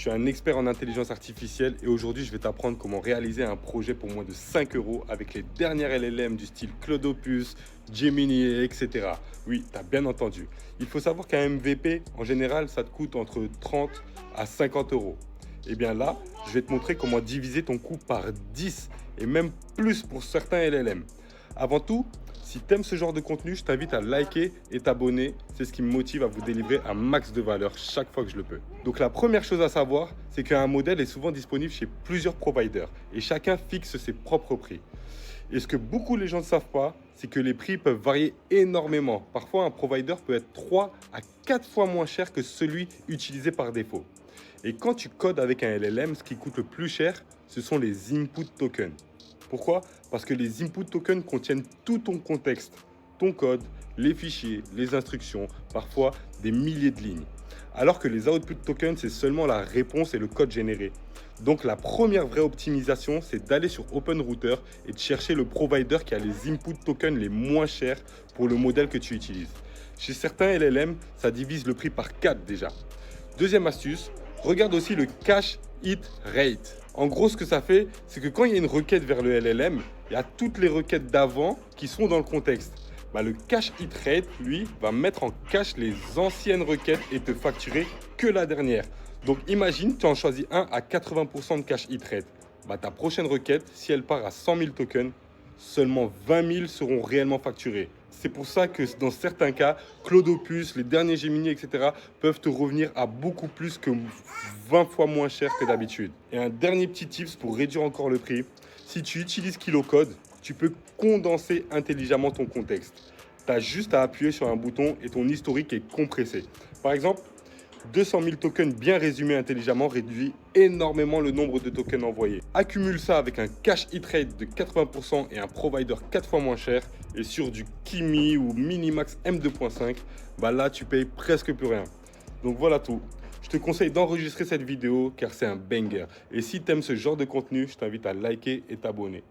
suis un expert en intelligence artificielle et aujourd'hui, je vais t'apprendre comment réaliser un projet pour moins de 5 euros avec les dernières LLM du style Claude Opus, Gemini, etc. Oui, tu as bien entendu. Il faut savoir qu'un MVP, en général, ça te coûte entre 30 à 50 euros. Et bien là, je vais te montrer comment diviser ton coût par 10 et même plus pour certains LLM. Avant tout, si tu aimes ce genre de contenu, je t'invite à liker et t'abonner. C'est ce qui me motive à vous délivrer un max de valeur chaque fois que je le peux. Donc la première chose à savoir, c'est qu'un modèle est souvent disponible chez plusieurs providers et chacun fixe ses propres prix. Et ce que beaucoup de gens ne savent pas, c'est que les prix peuvent varier énormément. Parfois, un provider peut être 3 à 4 fois moins cher que celui utilisé par défaut. Et quand tu codes avec un LLM, ce qui coûte le plus cher, ce sont les input tokens. Pourquoi? Parce que les input tokens contiennent tout ton contexte, ton code, les fichiers, les instructions, parfois des milliers de lignes. Alors que les output tokens, c'est seulement la réponse et le code généré. Donc la première vraie optimisation, c'est d'aller sur OpenRouter et de chercher le provider qui a les input tokens les moins chers pour le modèle que tu utilises. Chez certains LLM, ça divise le prix par 4 déjà. Deuxième astuce, regarde aussi le cache hit rate. En gros, ce que ça fait, c'est que quand il y a une requête vers le LLM, il y a toutes les requêtes d'avant qui sont dans le contexte. Le cache hit rate, lui, va mettre en cache les anciennes requêtes et te facturer que la dernière. Donc imagine, tu en choisis un à 80% de cache hit rate. Ta prochaine requête, si elle part à 100 000 tokens, seulement 20 000 seront réellement facturés. C'est pour ça que dans certains cas, Claude Opus, les derniers Gemini, etc. peuvent te revenir à beaucoup plus que 20 fois moins cher que d'habitude. Et un dernier petit tips pour réduire encore le prix. Si tu utilises KiloCode, tu peux condenser intelligemment ton contexte. Tu as juste à appuyer sur un bouton et ton historique est compressé. Par exemple, 200 000 tokens bien résumés intelligemment réduit énormément le nombre de tokens envoyés. Accumule ça avec un cache hit rate de 80% et un provider 4 fois moins cher. Et sur du Kimi ou Minimax M2.5, là tu payes presque plus rien. Donc voilà tout. Je te conseille d'enregistrer cette vidéo car c'est un banger. Et si tu aimes ce genre de contenu, je t'invite à liker et t'abonner.